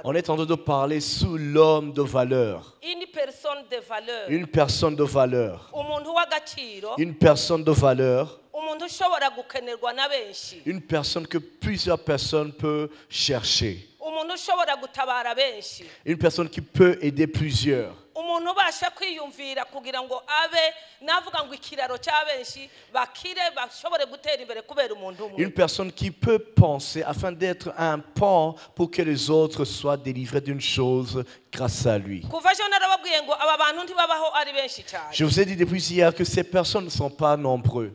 On est en train de parler sous l'homme de valeur. Une personne de valeur. Une personne de valeur. Une personne de valeur. Une personne que plusieurs personnes peuvent chercher. Une personne qui peut aider plusieurs. Une personne qui peut penser afin d'être un pont pour que les autres soient délivrés d'une chose grâce à lui. Je vous ai dit depuis hier que ces personnes ne sont pas nombreux.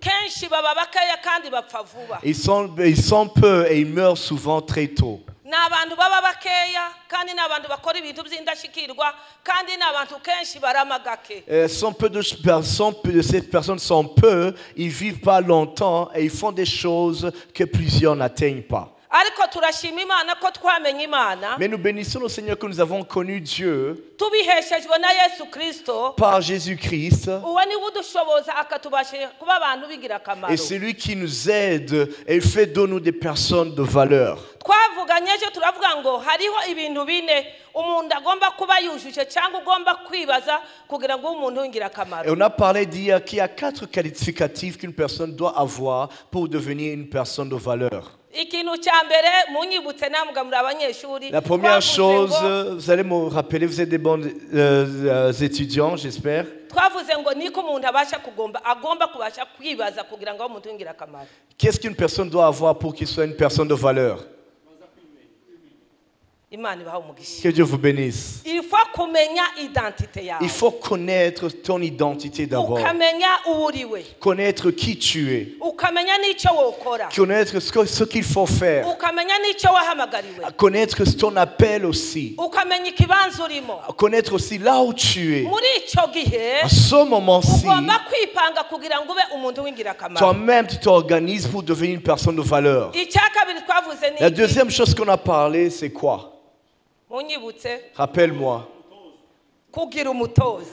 Ils sont peu et ils meurent souvent très tôt. Ces personnes sont peu, ils vivent pas longtemps et ils font des choses que plusieurs n'atteignent pas. Mais nous bénissons le Seigneur que nous avons connu Dieu par Jésus-Christ. Et c'est lui qui nous aide et il fait de nous des personnes de valeur. Et on a parlé d'hier qu'il y a 4 qualificatifs qu'une personne doit avoir pour devenir une personne de valeur. La première chose, vous allez me rappeler, vous êtes des bons étudiants, j'espère. Qu'est-ce qu'une personne doit avoir pour qu'il soit une personne de valeur? Que Dieu vous bénisse. Il faut connaître ton identité d'abord. Connaître qui tu es. Connaître ce qu'il faut faire. Connaître ton appel aussi. Connaître aussi là où tu es. À ce moment-ci, toi-même tu t'organises pour devenir une personne de valeur. La deuxième chose qu'on a parlé, c'est quoi? Rappelle-moi.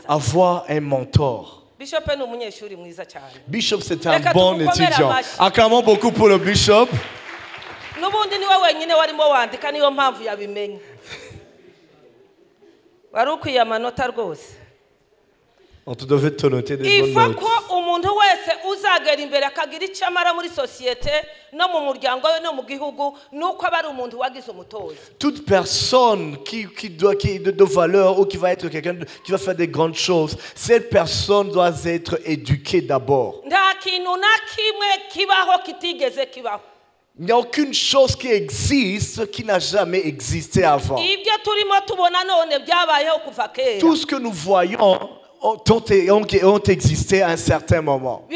Avoir un mentor. Bishop, c'est un bon étudiant. Acclamons beaucoup pour le Bishop. On te devait te noter des bonnes notes. Toute personne qui est de valeur ou qui va être quelqu'un qui va faire des grandes choses, cette personne doit être éduquée d'abord. Il n'y a aucune chose qui existe qui n'a jamais existé avant. Tout ce que nous voyons ont existé à un certain moment.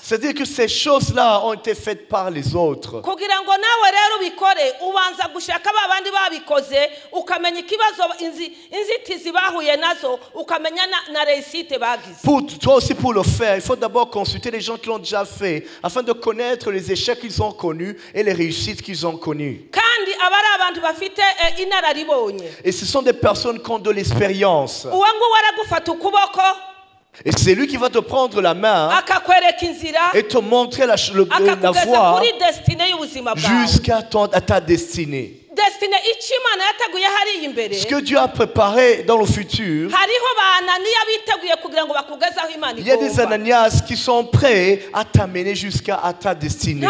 C'est-à-dire que ces choses-là ont été faites par les autres. Pour toi aussi, pour le faire, il faut d'abord consulter les gens qui l'ont déjà fait afin de connaître les échecs qu'ils ont connus et les réussites qu'ils ont connues. Et ce sont des personnes qui ont de l'expérience. Et c'est lui qui va te prendre la main et te montrer la voie jusqu'à ta destinée. Ce que Dieu a préparé dans le futur, il y a des Ananias qui sont prêts à t'amener jusqu'à ta destinée.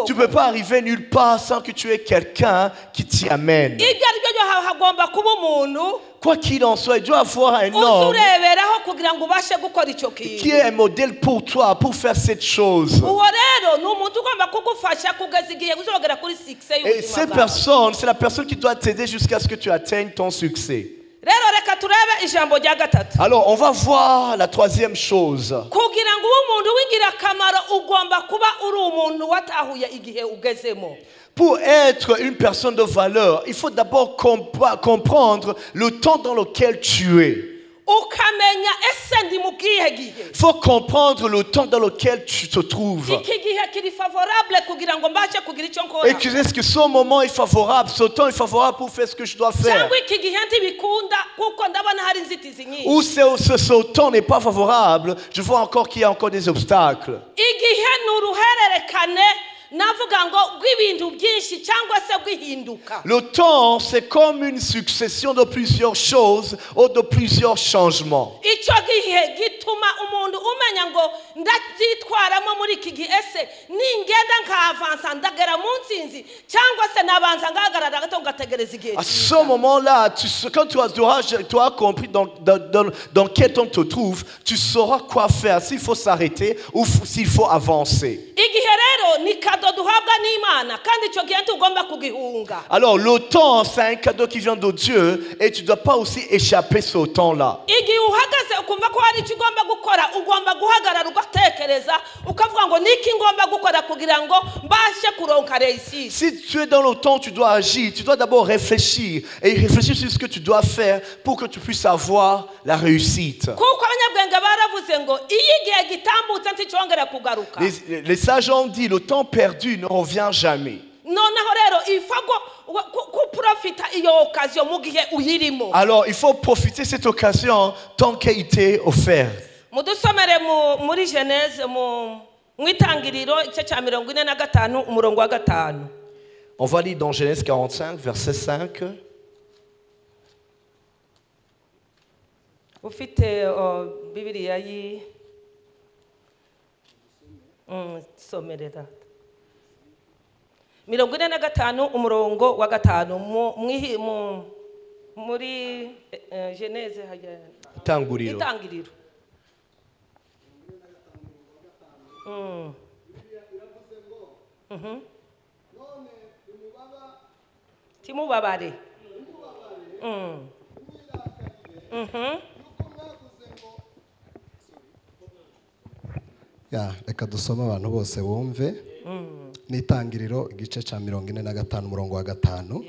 Tu ne peux pas arriver nulle part sans que tu aies quelqu'un qui t'y amène. Quoi qu'il en soit, il doit avoir un homme qui est un modèle pour toi, pour faire cette chose. Et cette personne, c'est la personne qui doit t'aider jusqu'à ce que tu atteignes ton succès. Alors, on va voir la troisième chose. Pour être une personne de valeur, il faut d'abord comprendre le temps dans lequel tu es. ukamenya ese ndi mu kihe gihe. Il faut comprendre le temps dans lequel tu te trouves. Iki gihe kiri favorable kugira ngo mbashe kugira icyo nkora. Et que est-ce que ce moment est favorable, ce temps est favorable pour faire ce que je dois faire. Cyangwa iki gihe ntibikunda kuko ndabona hari inzitizi nyinshi. Ou ce temps n'est pas favorable, je vois encore qu'il y a encore des obstacles. Igihe n'uruhererekane navuga ngo rw'ibintu byinshi cyangwa se rw'ihinduka. Le temps, c'est comme une succession de plusieurs choses ou de plusieurs changements. Icyo gihe gituma umuntu umenya ngo ndabyitwaramo muri iki gihe ese ningenda nkavansa ndagera mu nsinzi cyangwa se nabanza ngahagarara gato ngategereza igihe. À ce moment-là, quand tu as compris dans quel temps tu te trouves, tu sauras quoi faire, s'il faut s'arrêter ou s'il faut avancer. Igihe rero ni kado duhabwa n'Imana kandi icyo gihe tugomba kugihunga. Alors le temps, c'est un cadeau qui vient de Dieu et tu ne dois pas aussi échapper ce temps-là. Igihe uhagaze ukumva ko hari icyo ugomba gukora ugomba guhagarara ugatekereza ukavuga ngo niki ngomba gukora kugira ngo mbashe kuronka réussite. Si tu es dans le temps, tu dois agir, tu dois d'abord réfléchir et réfléchir sur ce que tu dois faire pour que tu puisses avoir la réussite. Kuko abanyabwenge baravuze ngo iyo igihe gitambutse nticyongera kugaruka. Les sages ont dit le temps perdu ne revient jamais. Noneho rero ifago kuprofita iyo occasion mu gihe uyirimo. Alors il faut profiter de cette occasion tant qu'elle t'est offerte. Mudusomere muri Genèse mu itangiriro igice cya 45 umurongo wa 5. On va lire dans Genèse 45 verset 5. Ufite Bibiliya somerera 45 umurongo wa 5 muri Genèse Itangiriro. Timubabare. Reka dusome abantu bose bumve. N'itangiriro igice cya 45 umurongo wa 5.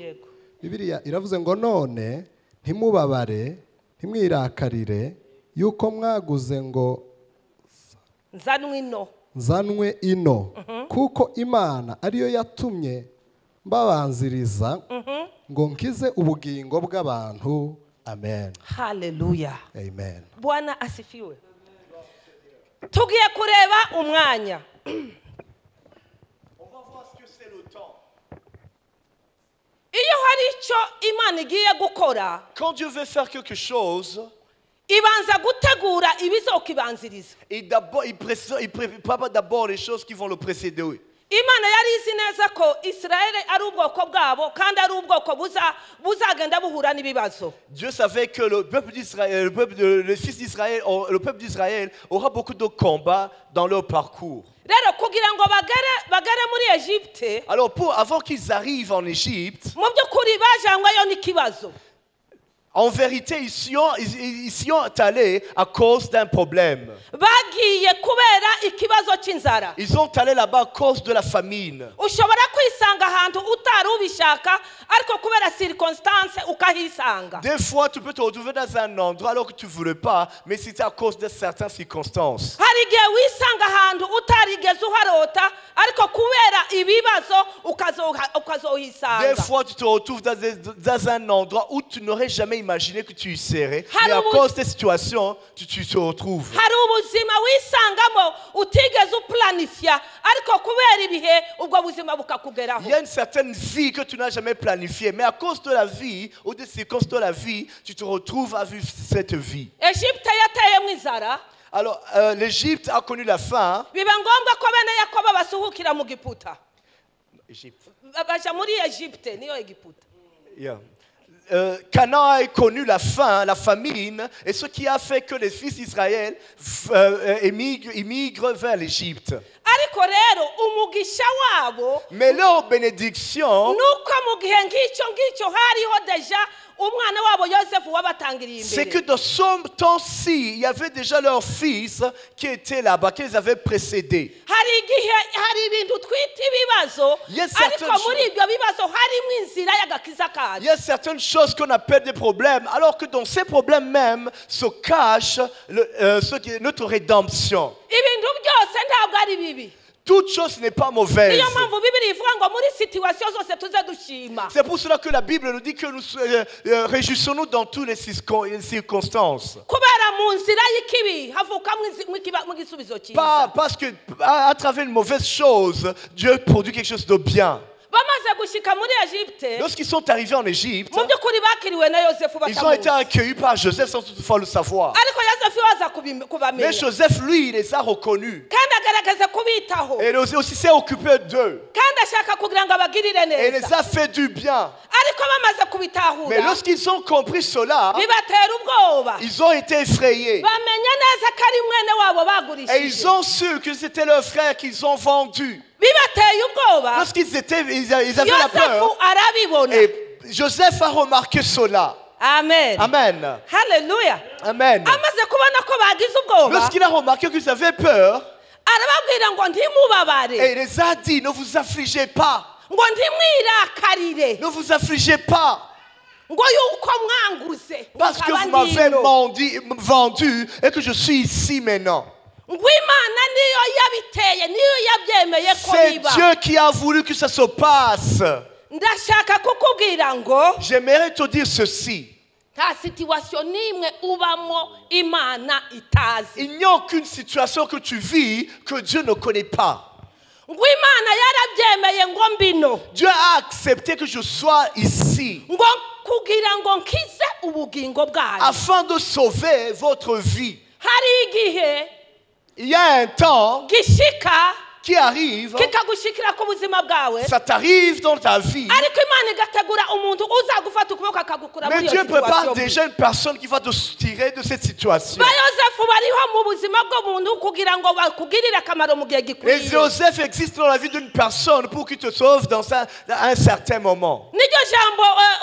Bibiliya iravuze ngo none ntimubabare ntimwirakarire yuko mwaguze ngo nzanwe ino kuko Imana ariyo yatumye mbabanziriza ngo nkize ubugingo bw'abantu. Amen. Hallelujah. Amen. Bwana asifiwe. Tugiye kureba umwanya. Iyo hari icyo Imana igiye gukora, quand Dieu veut faire quelque chose, ibanza gutegura ibizokibanziriza. Il prépare d'abord les choses qui vont le précéder. Imana yari izi neza ko Israeli ari ubwoko bwabo kandi ari ubwoko buzagenda buhura n'ibibazo. Dieu savait que le peuple d'Israël, le fils d'Israël, le peuple d'Israël aura beaucoup de combats dans leur parcours. Rero kugira ngo bagere muri Egypte, alors avant qu'ils arrivent en Égypte, mu by'ukuri bajanyweyo n'ikibazo. En vérité, ils sont allés à cause d'un problème. Ils sont allés là-bas à cause de la famine. Des fois, tu peux te retrouver dans un endroit alors que tu ne voulais pas, mais c'est à cause de certaines circonstances. Des fois, tu te retrouves dans un endroit où tu n'aurais jamais imaginé que tu y serais, mais à cause des situations, tu te retrouves. Il y a une certaine vie que tu n'as jamais planifiée, mais à cause de la vie ou des circonstances de la vie, tu te retrouves à vivre cette vie. Alors, l'Égypte a connu la faim. Canaan a connu la faim, la famine, et ce qui a fait que les fils d'Israël émigrent vers l'Égypte. Mais leur bénédiction, c'est que dans ce temps-ci, il y avait déjà leur fils qui était là-bas, qui les avait précédés. hari igihe hari ibintu twita ibibazo Yes, ariko certaines muri ibyo bibazo harimo inzira y'agakiza kacu. Il y a certaines choses qu'on appelle des problèmes, alors que dans ces problèmes même se cache notre rédemption. Ibintu byose ntabwo ari bibi. Toute chose n'est pas mauvaise. Niyo mpamvu Bibiliya ivuga ngo muri situation zose tuze dushima. C'est pour cela que la Bible nous dit que nous réjouissons-nous dans toutes les circonstances. Kubera mu nzira y'ikibi havukamo mu gisubizo cyiza. Pas parce que à travers une mauvaise chose, Dieu produit quelque chose de bien. Bamaze gushika muri Egypte, Lorsqu'ils sont arrivés en Égypte, mu by'ukuri bakiriwe na Yosefu ils ont été batamuzi. accueillis par Joseph sans toutefois le savoir. Ariko Yosefu yaza Mais kubamenya. Joseph, lui, il les a reconnus. Kandi agaragaza kubitaho. Et aussi s'est occupé d'eux. Kandi ashaka kugira ngo abagirire Et il les neza. a fait du bien. Ariko bamaze Mais kubitahura lorsqu'ils ont compris cela, bibatera ubwoba. ils ont été effrayés. Bamenya neza ko ari mwene wabo Et ils bagurishije. ont su que c'était leur frère qu'ils ont vendu. Bibateye ubwoba. Lorsqu'ils ils avaient la Yosefu peur, arabibona. et Joseph a remarqué cela. Amen. Amen. Hallelujah. Amen. Amaze kubona ko bagize ubwoba, Lorsqu'il a remarqué qu'ils avaient peur, arababwira ngo ntimubabare, et il les a dit, ne vous affligez pas. ngo ntimwirakarire, Ne vous affligez pas. ngo yuko mwanguze Parce que vous mukaba m'avez ndino. vendu et que je suis ici maintenant. Ngo Imana niyo yabiteye, niyo yabyemeye ko C'est biba. Dieu qui a voulu que ça se passe. Ndashaka kukubwira ngo J'aimerais te dire ceci. nta situation n'imwe ubamo Imana itazi. Il n'y a aucune situation que tu vis que Dieu ne connaît pas. Ngo Imana yarabyemeye ngo mbino, Dieu a accepté que je sois ici ngo kugira ngo nkize ubugingo bwayo. afin de sauver votre vie. Hari igihe Il y a un temps gishika qui arrive, kikagushikira ku buzima bwawe, ça t'arrive dans ta vie, ariko Imana igategura umuntu uzagufata ukuboko akagukura mais muri Dieu iyo prépare situation. déjà une personne qui va te tirer de cette situation. Ba Yosefu bariho mu buzima bw'umuntu kugira ngo bakugirire akamaro mu gihe Et gikwiye. Joseph existe dans la vie d'une personne pour qu'il te sauve dans un certain moment. Niryo jambo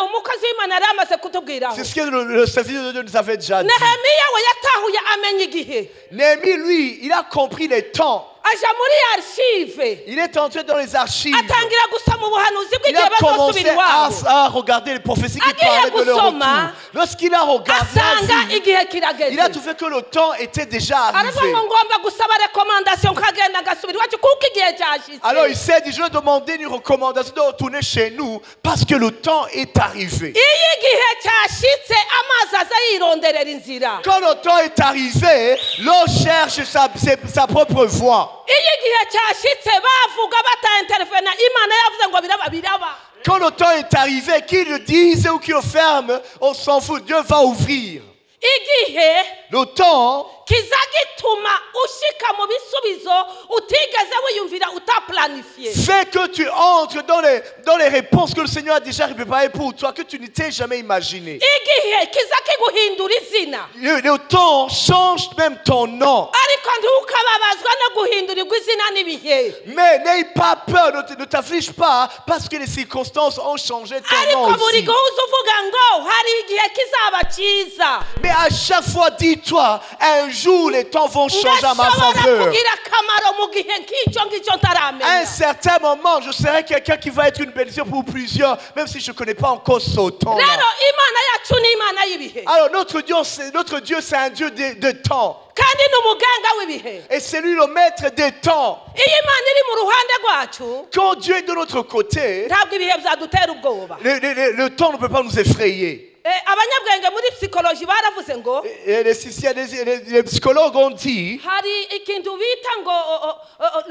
umukozi w'Imana yari amaze kutubwiraho. C'est ce que le serviteur de Dieu nous avait déjà dit. Nehemiya we yatahuye amenya igihe, Néhémie, lui, il a compris les temps. aja muri archive, Il est entré dans les archives. atangira gusoma ubuhanuzi Il bw'igihe a commencé bazosubira iwabo. à regarder les prophéties qui Agiye parlaient de leur gusoma, retour. Lorsqu'il a regardé, asanga igihe il a kirageze. trouvé que le temps était déjà Aravuga arrivé. ngo ngomba gusaba recommandation nkagenda ngasubira iwacu kuko igihe cyashitse. Alors il s'est dit, je vais demander une recommandation de retourner chez nous parce que le temps est arrivé. Iyo igihe cyashitse amazi aza yironderera inzira. Quand le temps est arrivé, l'eau cherche sa propre voie. Iyo igihe cyashitse bavuga bataintervena, Imana yavuze ngo biraba biraba. Quand le temps est arrivé, qu'ils le disent ou qu'ils le ferment, on s'en fout, Dieu va ouvrir. Igihe Le temps kiza gituma ushika mu bisubizo utigeze wiyumvira utaplanifiye. fait que tu entres dans les réponses que le Seigneur a déjà préparées pour toi, que tu ne t'es jamais imaginé. Igihe kiza kiguhindura izina, Le temps change même ton nom. ariko ntukababazwa no guhindurirwa izina n'ibihe. Mais n'aie pas peur, ne t'afflige pas, parce que les circonstances ont changé ton nom Ariko buri aussi. gihe uza uvuga ngo hari igihe kizaba cyiza. Mais à chaque fois, dis-toi, un jour les temps vont changer à ma Ndashobora faveur. kugira akamaro mu gihe nk'icyo ngicyo À un ntaramenya. certain moment, je serai quelqu'un qui va être une bénédiction pour plusieurs, même si je ne connais pas encore ce temps-là. Rero Imana yacu ni Imana y'ibihe, Alors notre Dieu, c'est un Dieu de temps. kandi ni umugenga w'ibihe. Et c'est lui le maître des temps. Iyo Imana iri mu ruhande rwacu, Quand Dieu est de notre côté, ntabwo ibihe byadutera ubwoba. le temps ne peut pas nous effrayer. Abanyabwenge muri psychology baravuze ngo Et les psychologues ont dit, hari ikintu bita ngo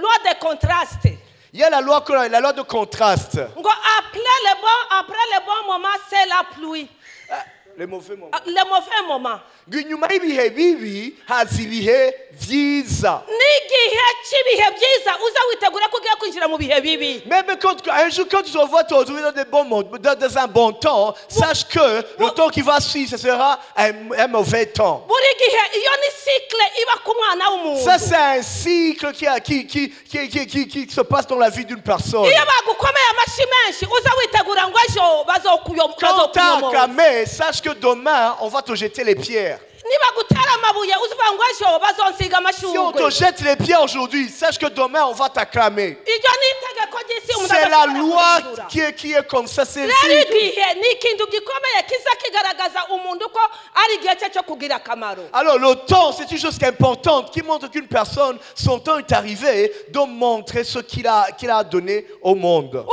loi de contraste, il y a la loi de contraste. ngo après le bon moment c'est la pluie, Le mauvais moment. le mauvais moment. Nyuma y'ibihe bibi haza ibihe byiza. N'igihe cy'ibihe byiza uza witegura ko ugiye kwinjira mu bihe bibi. Même un jour, quand tu te vois te retrouver dans un bon temps, sache que le temps qui va suivre, ce sera un mauvais temps. Buri gihe iyo ni cycle iba ku mwana w'umuntu. Ça, c'est un cycle qui se passe dans la vie d'une personne. Iyo bagukomeye amashyi menshi uza witegura ngo ejo Quand t'as bazokuyomoza. acclamé, sache que demain, on va te jeter les pierres. Si on te jette les pierres aujourd'hui, sache que demain on va t'acclamer. C'est la loi qui est comme ça. Alors le temps, c'est une chose qui est importante, qui montre qu'une personne, son temps est arrivé de montrer ce qu'il a donné au monde.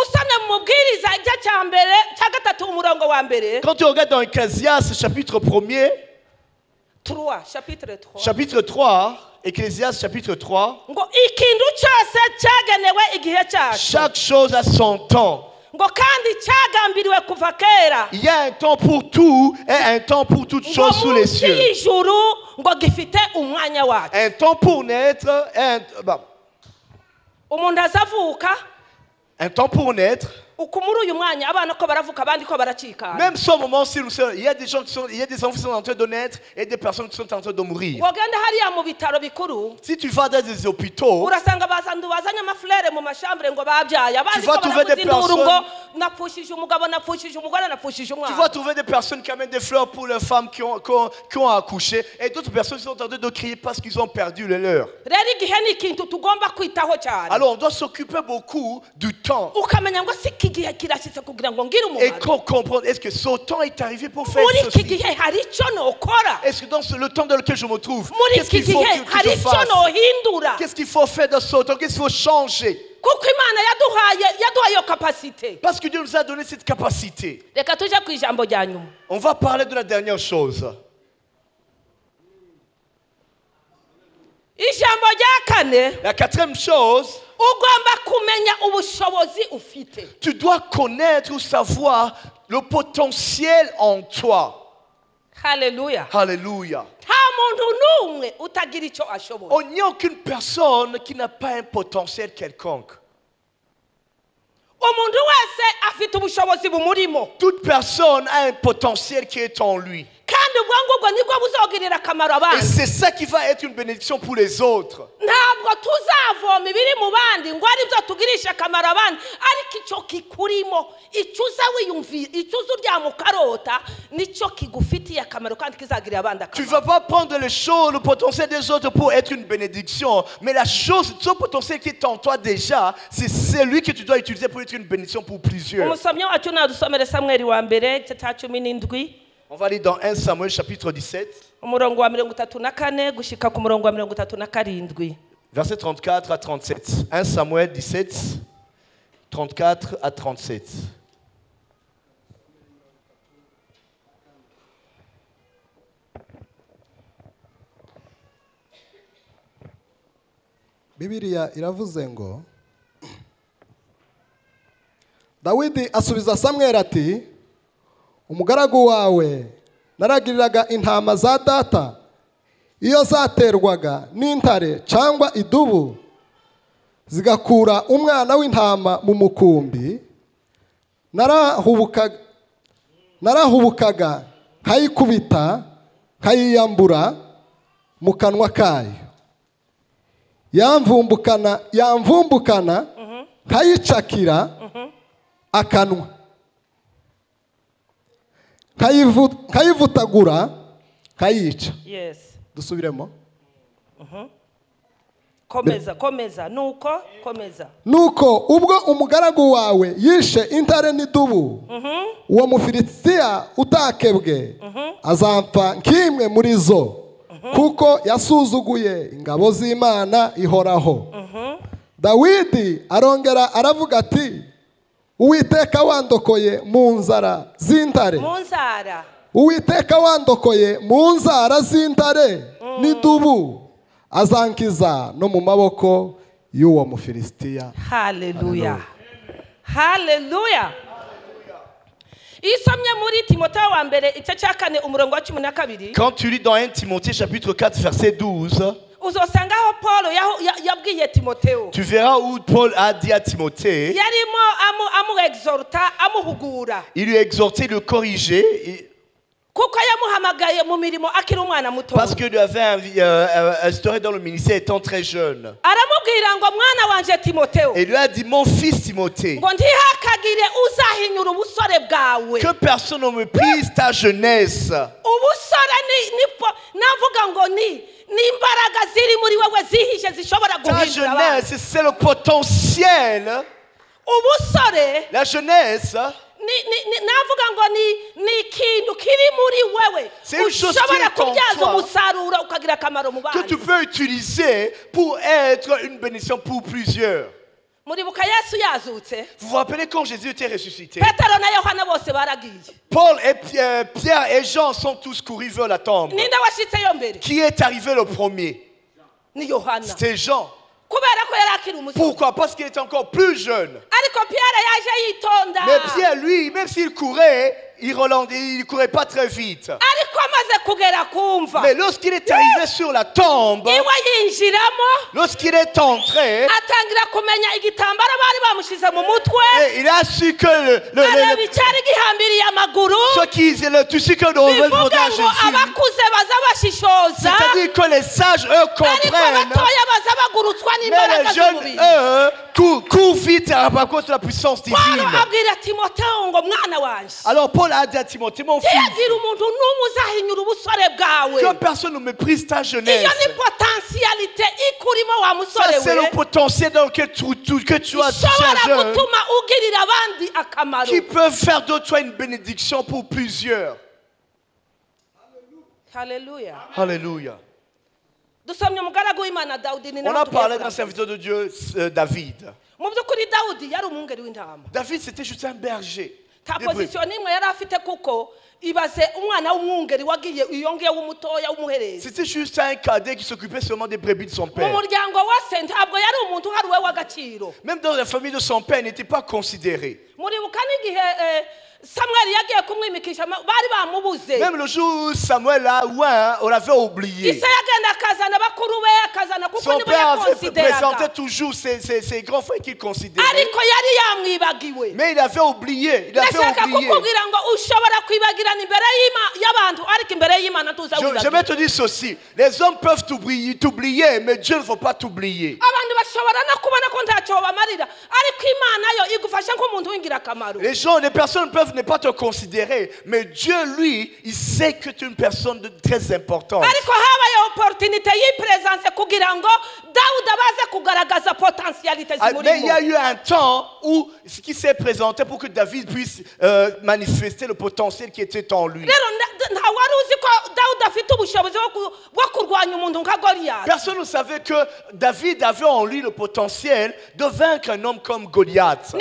Quand tu regardes dans Ecclésiaste chapitre 1er, chapitre 3, Ecclésiaste chapitre 3, chaque chose a son temps. Il y a un temps pour tout et un temps pour toutes choses sous les cieux. Un temps pour naître et un temps pour naître. Même ce moment, il y a des gens il y a des enfants qui sont en train de naître et des personnes qui sont en train de mourir. Si tu vas dans des hôpitaux, tu vas trouver des personnes qui amènent des fleurs pour les femmes qui ont accouché et d'autres personnes qui sont en train de crier parce qu'ils ont perdu les leurs. Alors on doit s'occuper beaucoup du temps. Et qu'on comprenne, est-ce que ce temps est arrivé pour faire ceci? Est-ce que dans le temps dans lequel je me trouve, qu'est-ce qu'il faut que je fasse? Qu'est-ce qu'il faut faire dans ce temps? Qu'est-ce qu'il faut changer? Parce que Dieu nous a donné cette capacité. On va parler de la dernière chose. La quatrième chose, tu dois connaître ou savoir le potentiel en toi. Alléluia. Alléluia. Il n'y a aucune personne qui n'a pas un potentiel quelconque. Toute personne a un potentiel qui est en lui. Et c'est ça qui va être une bénédiction pour les autres. Tu ne vas pas prendre les choses, le potentiel des autres pour être une bénédiction. Mais la chose, ce potentiel qui est en toi déjà, c'est celui que tu dois utiliser pour être une bénédiction pour plusieurs. On va aller dans 1 Samuel chapitre 17. Verset 34 à 37. 1 Samuel 17, 34 à 37. Bibiliya iravuze ngo Dawidi asubiza Samweli ati umugaragu wawe naragiriraga intama za data iyo zaterwaga n'intare cyangwa idubu zigakura umwana w'intama mu mukumbi narahubukaga nkayikubita nkayiyambura mu kanwa kayo yamvumbukana nkayicakira akanwa nkayivutagura nkayica. Yes. Dusubiremo. Komeza nuko ubwo umugaragu wawe yishe intare n'idubu uwo Mufilisitiya utakebwe azapfa nk'imwe muri zo kuko yasuzuguye ingabo z'Imana ihoraho. Dawidi arongera aravuga ati Uwiteka wandokoye mu nzara z'intare. Uwiteka wandokoye mu nzara z'intare n'idubu azankiza no mu maboko y'uwo Mufilisitiya. Haleluya. Haleluya. Quand tu lis dans 1 Timothée chapitre 4 verset 12, tu verras où Paul a dit à Timothée, il lui a exhorté de corriger parce qu'il lui avait instauré dans le ministère étant très jeune. Et il lui a dit, mon fils Timothée, que personne ne méprise ta jeunesse. Ta jeunesse, c'est le potentiel. La jeunesse, c'est une chose qui est en toi que tu peux utiliser pour être une bénédiction pour plusieurs. Vous vous rappelez quand Jésus était ressuscité? Paul et Pierre et Jean sont tous courus vers la tombe. Qui est arrivé le premier? C'était Jean. Pourquoi? Parce qu'il était encore plus jeune. Mais Pierre, lui, même s'il courait, il ne courait pas très vite. Mais lorsqu'il est arrivé sur la tombe, lorsqu'il est entré, il a su que le tissu que l'on veut porter à Jésus, c'est-à-dire que les sages, eux, comprennent, mais les jeunes, eux, courent vite à cause de la puissance divine. Alors Paul a dit à Timothée, mon fils, que personne ne méprise ta jeunesse. Ça, c'est le potentiel dans lequel que tu as jeune, qui peut faire de toi une bénédiction pour plusieurs. Alléluia. Alléluia. On a parlé d'un serviteur de Dieu, David. David, c'était juste un berger. C'était juste un cadet qui s'occupait seulement des brebis de son père. Même dans la famille de son père, il n'était pas considéré. Même le jour où Samuel a ouin, on l'avait oublié. Son père avait présenté toujours ses grands frères qu'il considérait. Mais il avait oublié. Il avait oublié. Je vais te dire ceci. Les hommes peuvent t'oublier, mais Dieu ne faut pas t'oublier. Les gens, les personnes peuvent ne pas te considérer, mais Dieu, lui, il sait que tu es une personne de très importante. Mais il y a eu un temps où ce qui s'est présenté pour que David puisse manifester le potentiel qui était en lui. Personne ne savait que David avait en lui le potentiel de vaincre un homme comme Goliath.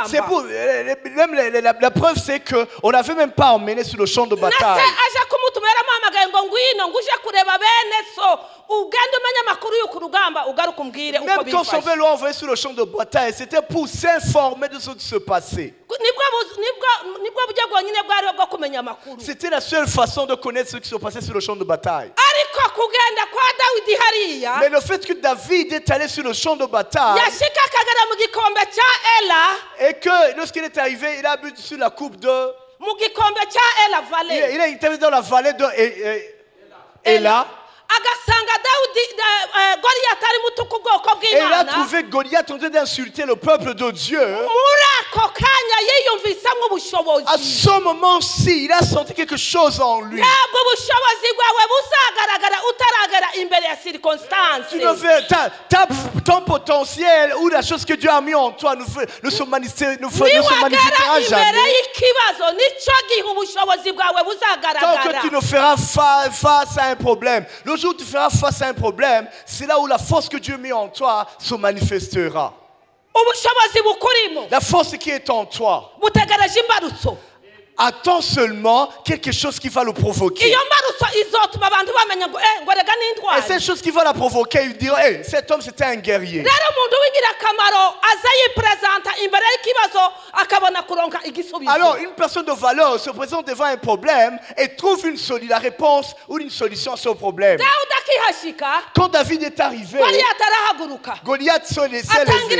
C'est pour, même la preuve, c'est qu'on n'avait même pas emmené sur le champ de bataille. Même quand son père l'a envoyé sur le champ de bataille, c'était pour s'informer de ce qui se passait. C'était la seule façon de connaître ce qui se passait sur le champ de bataille. Mais le fait que David est allé sur le champ de bataille et que lorsqu'il est arrivé, il a bu sur la coupe de... Il est arrivé dans la vallée de Ela. Et il a trouvé Goliath en train d'insulter le peuple de Dieu. À ce moment-ci, il a senti quelque chose en lui. Ton potentiel ou la chose que Dieu a mis en toi ne se manifestera jamais. Tant que tu ne feras face à un problème. Le jour où tu feras face à un problème, c'est là où la force que Dieu met en toi se manifestera. La force qui est en toi. Attends seulement quelque chose qui va le provoquer. Et cette chose qui va la provoquer, il dira, hey, cet homme c'était un guerrier. Alors une personne de valeur se présente devant un problème et trouve la réponse ou une solution à son problème. Quand David est arrivé, Goliath s'est levé.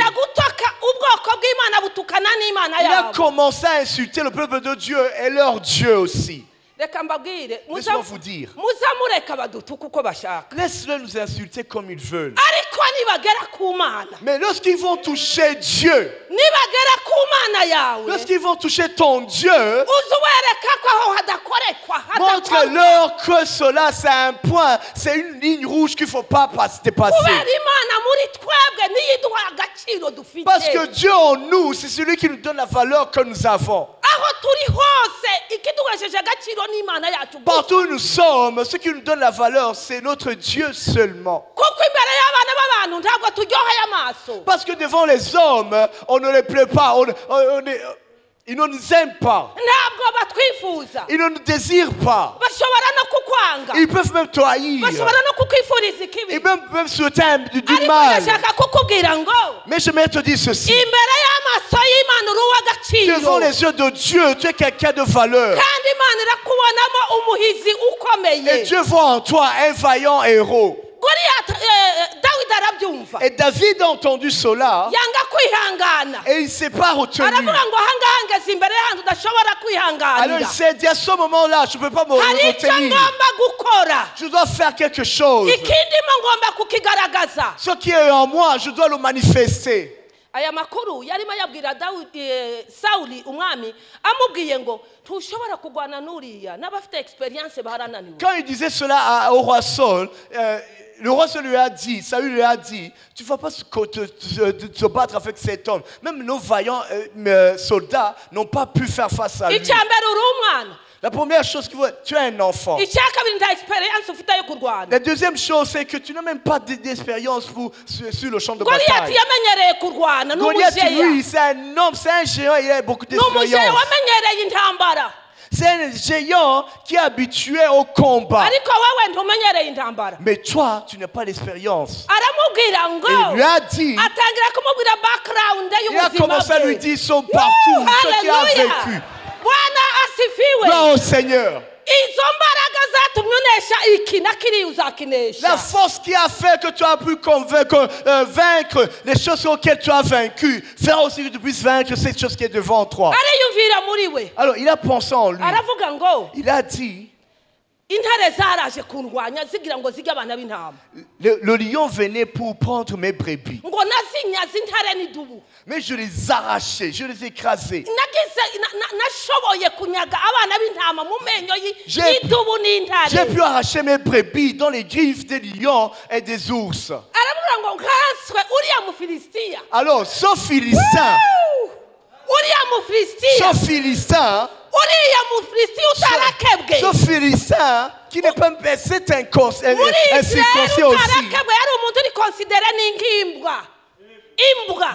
Il a commencé à insulter le peuple de Dieu et leur Dieu aussi. Laisse-moi vous dire. Laisse-le nous insulter comme ils veulent. Mais lorsqu'ils vont toucher Dieu, lorsqu'ils vont toucher ton Dieu, montre-leur que cela c'est un point, c'est une ligne rouge qu'il ne faut pas dépasser. Parce que Dieu en nous, c'est celui qui nous donne la valeur que nous avons. Partout où nous sommes, ce qui nous donne la valeur, c'est notre Dieu seulement. Parce que devant les hommes, on ne les plaît pas, ils ne nous aiment pas. Ils ne nous désirent pas. Ils peuvent même te haïr. Ils peuvent même souhaiter du mal. Mais je vais te dire ceci. Devant les yeux de Dieu, tu es quelqu'un de valeur. Et Dieu voit en toi un vaillant héros. Et David a entendu cela et il ne s'est pas retenu. Alors il s'est dit à ce moment-là, je ne peux pas me retenir. Je dois faire quelque chose. Ce qui est en moi, je dois le manifester. aya makuru yarimo yabwira Sauli umwami amubwiye ngo ntushobora kugwana n'uriya n'abafite experience baharananiwe. Quand il disait cela au roi Saul, le roi Saul lui a dit, Saül lui a dit, tu ne vas pas te battre avec cet homme. Même nos vaillants soldats n'ont pas pu faire face à lui. La première chose qu'il faut, tu es un enfant. La deuxième chose, c'est que tu n'as même pas d'expérience sur le champ de bataille. Goliath, lui, c'est un homme, c'est un géant, il a beaucoup d'expérience. C'est un géant qui est habitué au combat. Mais toi, tu n'as pas d'expérience. Il lui a dit, il a commencé à lui dire son parcours, ce qu'il a vécu. Gloire au Seigneur. La force qui a fait que tu as pu vaincre les choses auxquelles tu as vaincu, faire aussi que tu puisses vaincre cette chose qui est devant toi. Alors il a pensé en lui. Il a dit, le lion venait pour prendre mes brebis. Mais je les arrachais, je les écrasais. J'ai pu arracher mes brebis dans les griffes des lions et des ours. Alors, ce Philistin, ce Philistin qui n'est pas c'est inconscient aussi.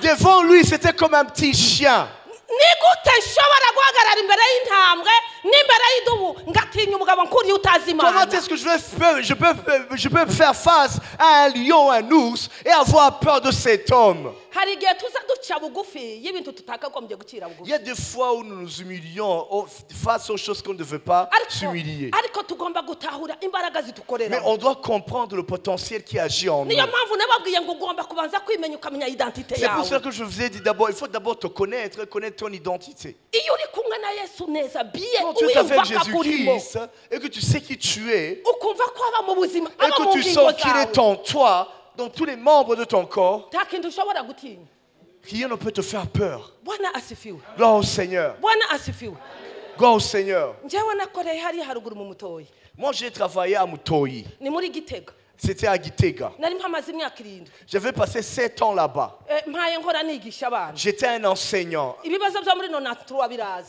Devant lui, c'était comme un petit chien. Comment est-ce que je peux faire face à un lion, un ours et avoir peur de cet homme? Il y a des fois où nous nous humilions face aux choses qu'on ne devait pas s'humilier. Mais on doit comprendre le potentiel qui agit en nous. C'est pour ça que je vous ai dit d'abord, il faut d'abord te connaître ton identité. Quand tu es avec Jésus-Christ et que tu sais qui tu es, et que tu sens qu'il est en toi, dans tous les membres de ton corps, rien ne peut te faire peur. Gloire au Seigneur. Gloire au Seigneur. Moi, j'ai travaillé à Mutoyi. C'était à Gitega. J'avais passé 7 ans là-bas. J'étais un enseignant.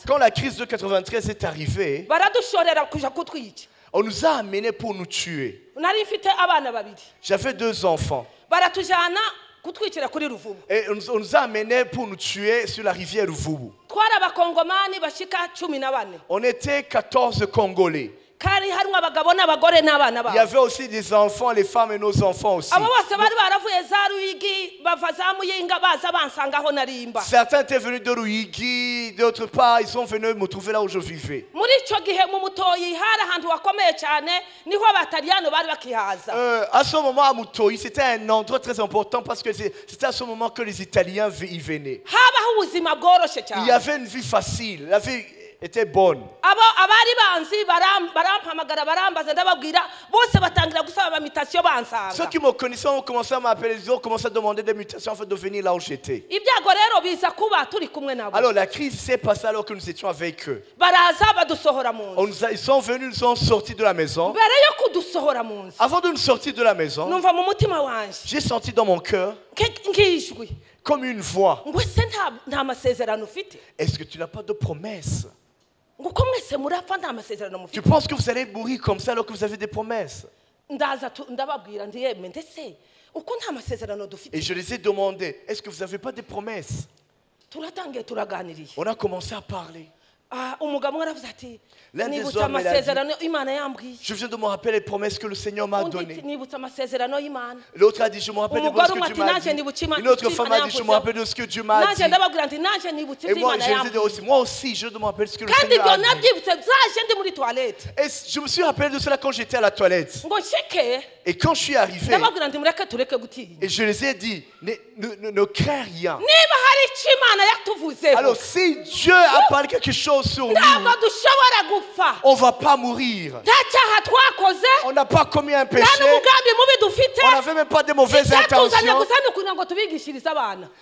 Quand la crise de 93 est arrivée, on nous a amenés pour nous tuer. J'avais 2 enfants. Et on nous a amenés pour nous tuer sur la rivière Ruvubu. On était 14 Congolais. Il y avait aussi des enfants, les femmes et nos enfants aussi. Certains étaient venus de Ruyigi, d'autre part, ils sont venus me trouver là où je vivais. À ce moment, à Mutoyi, c'était un endroit très important parce que c'était à ce moment que les Italiens y venaient. Il y avait une vie facile. était bonne. Ceux qui me connaissaient ont commencé à m'appeler, ils ont commencé à demander des mutations afin de venir là où j'étais. Alors la crise s'est passée alors que nous étions avec eux. Ils sont venus, nous sont sortis de la maison. Avant de nous sortir de la maison, j'ai senti dans mon cœur comme une voix. Est-ce que tu n'as pas de promesse? Tu penses que vous allez mourir comme ça alors que vous avez des promesses? Et je les ai demandé, est-ce que vous n'avez pas des promesses? On a commencé à parler. L'un des hommes a dit, je viens de me rappeler les promesses que le Seigneur m'a données. L'autre a dit, je me rappelle de ce que Dieu m'a dit. Une autre femme a dit, je me rappelle de ce que Dieu m'a dit. Et moi, je dit aussi, moi aussi, je me rappelle ce que le Seigneur a dit. Et je me suis rappelé de cela quand j'étais à la toilette. Et quand je suis arrivé, et je les ai dit, ne crains rien. Alors si Dieu a parlé quelque chose sur nous, on ne va pas mourir. On n'a pas commis un péché. On n'avait même pas de mauvaises intentions.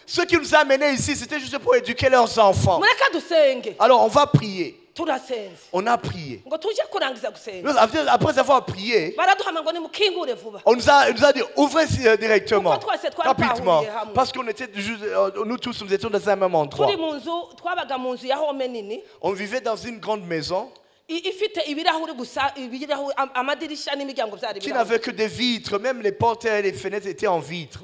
Ce qui nous a amenés ici, c'était juste pour éduquer leurs enfants. Alors on va prier. On a prié. Après avoir prié, on nous a dit ouvrez directement, rapidement, parce qu'on était nous tous nous étions dans un même endroit. On vivait dans une grande maison qui n'avait que des vitres, même les portes et les fenêtres étaient en vitre.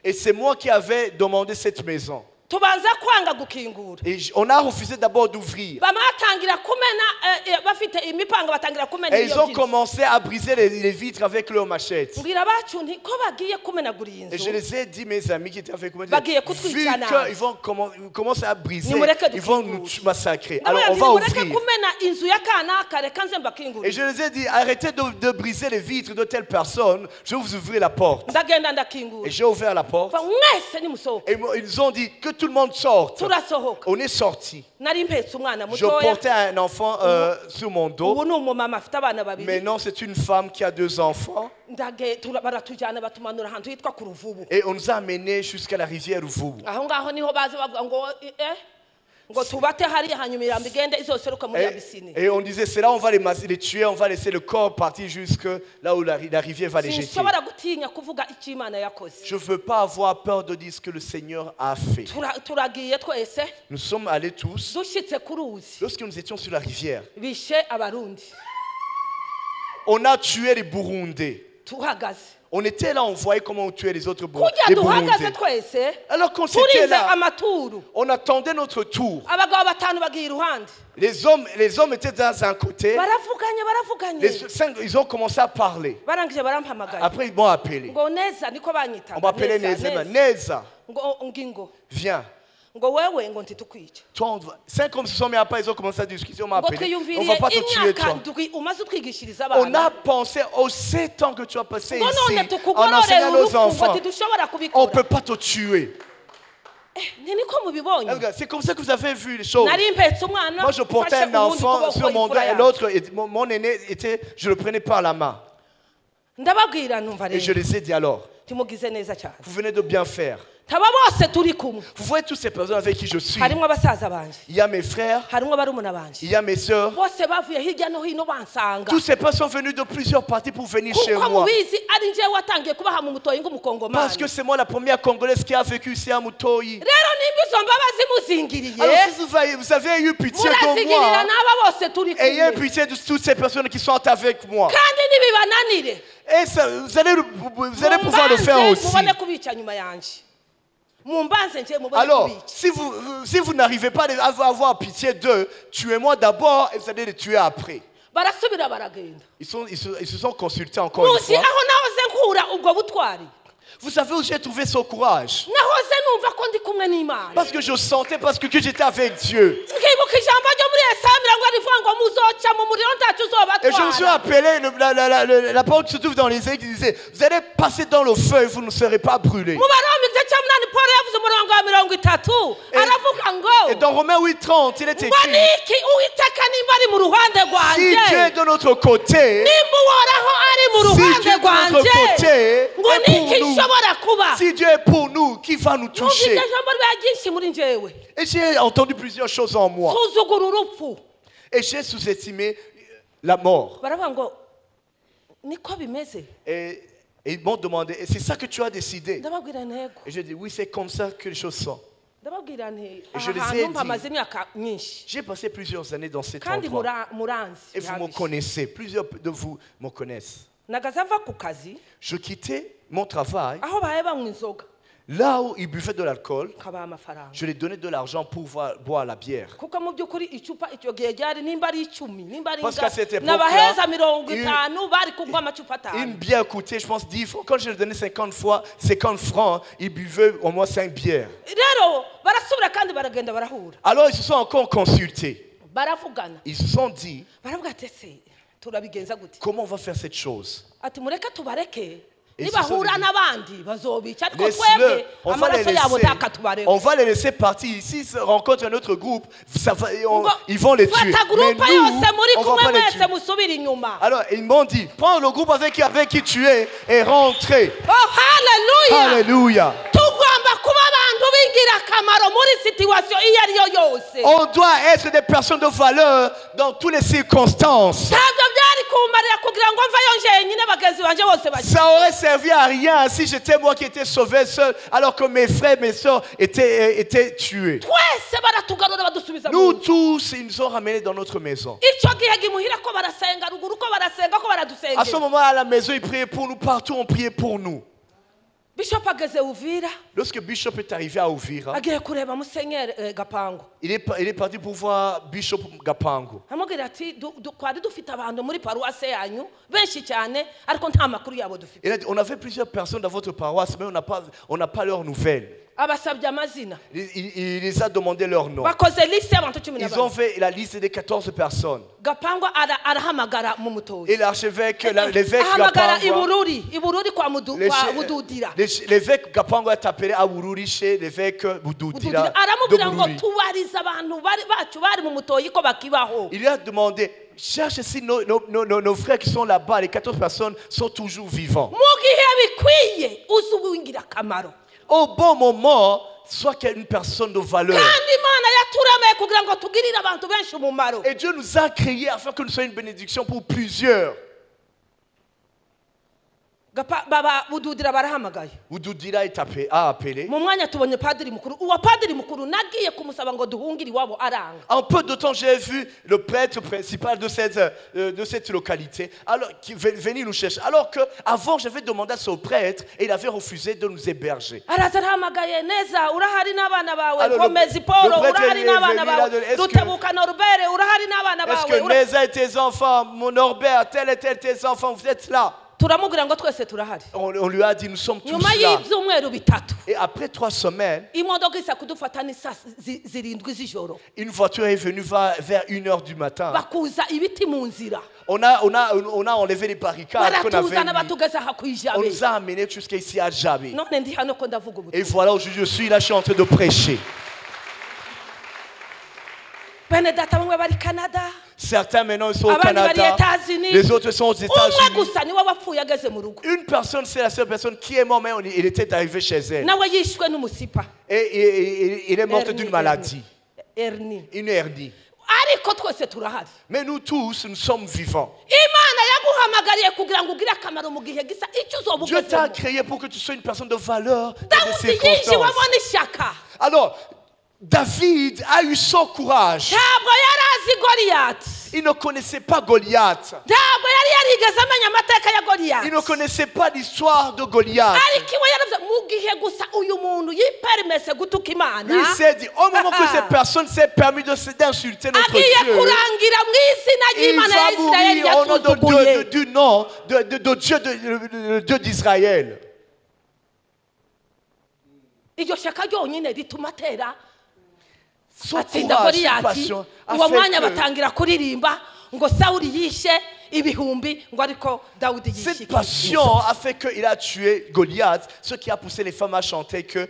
Et c'est moi qui avais demandé cette maison. Et on a refusé d'abord d'ouvrir. Et ils ont commencé à briser les vitres avec leurs machettes. Et je les ai dit, mes amis qui étaient avec moi, vu qu'ils vont commencer à briser, ils vont nous massacrer. Alors on va ouvrir. Et je les ai dit, arrêtez de briser les vitres de telle personne, je vais vous ouvrir la porte. Et j'ai ouvert la porte. Et ils ont dit que tout le monde sorte. On est sorti. Je portais un enfant sur mon dos. Mais non, c'est une femme qui a 2 enfants. Et on nous a amenés jusqu'à la rivière Ruvubu. Et on disait, c'est là on va les tuer, on va laisser le corps partir jusque là où la rivière va les jeter. Je ne veux pas avoir peur de dire ce que le Seigneur a fait. Nous sommes allés tous. Lorsque nous étions sur la rivière, on a tué les Burundais. On était là, on voyait comment on tuait les autres Burundais. Alors qu'on était là, on attendait notre tour. Les hommes étaient dans un côté. Les 5, ils ont commencé à parler. Après, ils m'ont appelé. On m'appelait Neza. Neza, viens. Toi, 5 hommes se sont mis à part, ils ont commencé à discuter, on m'a appelé. On ne va pas te tuer, toi. On a pensé aux 7 ans que tu as passé ici en enseignant nos enfants. On ne peut pas te tuer. C'est comme ça que vous avez vu les choses. Moi, je portais un enfant sur mon dos et l'autre, mon aîné, je le prenais par la main. Et je les ai dit alors, vous venez de bien faire. Vous voyez toutes ces personnes avec qui je suis. Il y a mes frères, il y a mes soeurs. Tous ces personnes sont venus de plusieurs parties pour venir chez moi. Parce que c'est moi la première Congolaise qui a vécu ici à Mutoyi. Alors si vous avez eu pitié de moi, ayez pitié de toutes ces personnes qui sont avec moi. Et ça, vous allez pouvoir le faire aussi. Alors, si vous n'arrivez pas à avoir pitié d'eux, tuez-moi d'abord et vous allez les tuer après. Ils se sont consultés encore une fois. Vous savez où j'ai trouvé ce courage? Parce que je sentais, parce que j'étais avec Dieu. Et je me suis appelé, la parole qui se trouve dans les églises qui disait, vous allez passer dans le feu et vous ne serez pas brûlés. Et dans Romains 8:30, il est écrit, si Dieu est de notre côté, si Dieu est de notre côté, si Dieu est pour nous, qui va nous toucher? Et j'ai entendu plusieurs choses en moi. Et j'ai sous-estimé la mort. Et ils m'ont demandé, et c'est ça que tu as décidé? Et j'ai dit, oui, c'est comme ça que les choses sont. Et je les ai dit, j'ai passé plusieurs années dans cet endroit. Et vous me connaissez, plusieurs de vous me connaissent. Je quittais mon travail. Là où ils buvaient de l'alcool, je leur donnais de l'argent pour boire la bière. Parce qu'à cette époque-là, une bière coûtait, je pense, 10 francs. Quand je leur donnais 50 francs, ils buvaient au moins 5 bières. Alors ils se sont encore consultés. Ils se sont dit, comment on va faire cette chose? On va les laisser partir. S'ils se rencontrent un autre groupe, ils vont les tuer. Mais nous, on va pas les tuer. Alors ils m'ont dit, prends le groupe avec qui tu es et rentrez. Oh, hallelujah. Alléluia. On doit être des personnes de valeur dans toutes les circonstances. Ça aurait servi à rien si j'étais moi qui étais sauvé seul alors que mes frères et mes soeurs étaient tués. Nous tous, ils nous ont ramenés dans notre maison. À ce moment, à la maison, ils priaient pour nous. Partout, on priait pour nous. Lorsque Bishop est arrivé à Uvira, il est parti pour voir Bishop Gapango. Il a dit, on avait plusieurs personnes dans votre paroisse, mais on n'a pas leurs nouvelles. Il les a demandé leur nom. Ils ont fait la liste des 14 personnes. Et l'archevêque, l'évêque Gapango, l'évêque Gapango a appelé à Bururi chez l'évêque Bududira de Bururi. Il lui a demandé, cherche si nos frères qui sont là-bas, les 14 personnes, sont toujours vivants. Au bon moment, soit une personne de valeur. Et Dieu nous a créés afin que nous soyons une bénédiction pour plusieurs. Bududira a appelé. En peu de temps, j'ai vu le prêtre principal de cette localité qui venait nous chercher. Alors qu'avant, j'avais demandé à ce prêtre et il avait refusé de nous héberger. Alors, est-ce que Neza et tes enfants, mon Norbert, tel et tel tes enfants, vous êtes là? On lui a dit, nous sommes tous là. Et après 3 semaines, une voiture est venue vers 1h du matin. On a enlevé les barricades qu'on avait mis. On nous a amenés jusqu'ici à Djabé. Et voilà, aujourd'hui je suis là, je suis en train de prêcher. Certains maintenant ils sont au Canada, les autres sont aux États-Unis. Une personne, c'est la seule personne qui est morte, mais il était arrivé chez elle. Et il est mort d'une maladie, une hernie. Mais nous tous, nous sommes vivants. Dieu t'a créé pour que tu sois une personne de valeur dans des circonstances. Alors, David a eu son courage. Il ne connaissait pas Goliath. Il ne connaissait pas l'histoire de Goliath. Lui s'est dit, au moment que cette personne s'est permis d'insulter notre Dieu, il va mourir au nom du nom de Dieu, de Dieu d'Israël. Son courage, sa passion a fait que Cette passion a fait qu'il a tué Goliath, ce qui a poussé les femmes à chanter que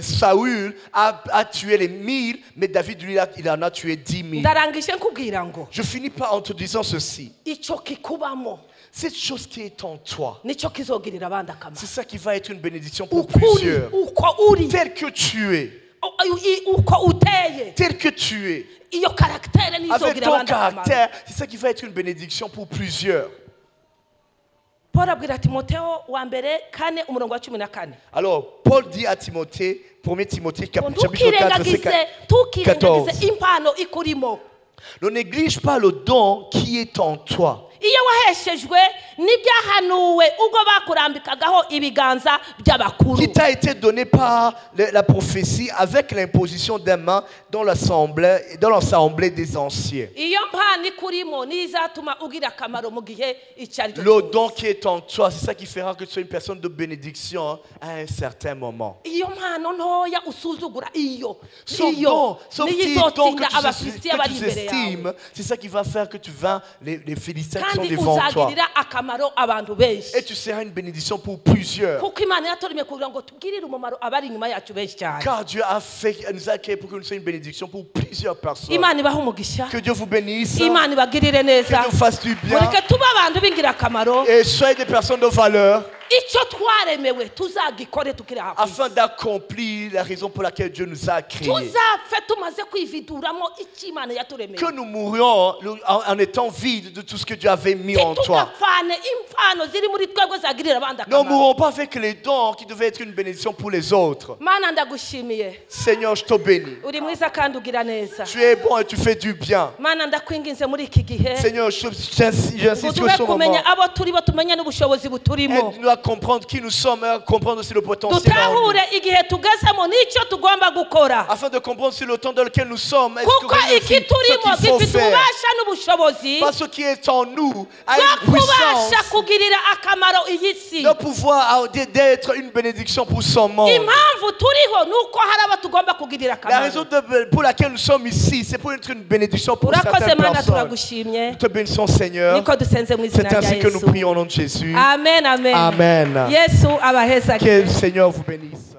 Saül a tué les 1000, mais David, lui, il en a tué 10 000. Je finis par en te disant ceci. Cette chose qui est en toi, c'est ça qui va être une bénédiction pour plusieurs. Tel que tu es. Tel que tu es. Avec ton caractère, c'est ça qui va être une bénédiction pour plusieurs. Alors, Paul dit à Timothée, 1 Timothée, chapitre 4, verset 14. Ne néglige pas le don qui est en toi. Qui t'a été donné par la prophétie avec l'imposition des mains dans l'assemblée des anciens. Le don qui est en toi, c'est ça qui fera que tu sois une personne de bénédiction à un certain moment. Sauf petit don que tu estimes, c'est ça qui va faire que tu vas les Philistins qui sont devant toi. Et tu seras une bénédiction pour plusieurs. Car Dieu nous a créé pour que nous soyons une bénédiction pour plusieurs personnes. Que Dieu vous bénisse. Que Dieu vous fasse du bien. Et soyez des personnes de valeur. Afin d'accomplir la raison pour laquelle Dieu nous a créés. Que nous mourions en étant vides de tout ce que Dieu avait mis en toi. Ne mourons pas avec les dons qui devaient être une bénédiction pour les autres. Seigneur, je te bénis. Tu es bon et tu fais du bien. Seigneur, j'insiste sur ce moment. Aide-nous à comprendre qui nous sommes, à comprendre aussi le potentiel en nous. Afin de comprendre si le temps dans lequel nous sommes, est-ce que ce qu'il faut faire. Parce que ce qui est en nous a une puissance de pouvoir d'être une bénédiction pour son monde. La raison pour laquelle nous sommes ici, c'est pour être une bénédiction pour certaines personnes. Nous te bénissons, Seigneur. C'est ainsi que nous prions au nom de Jésus. Amen, amen. Amen. Yesu abaheza. Que le Seigneur vous bénisse.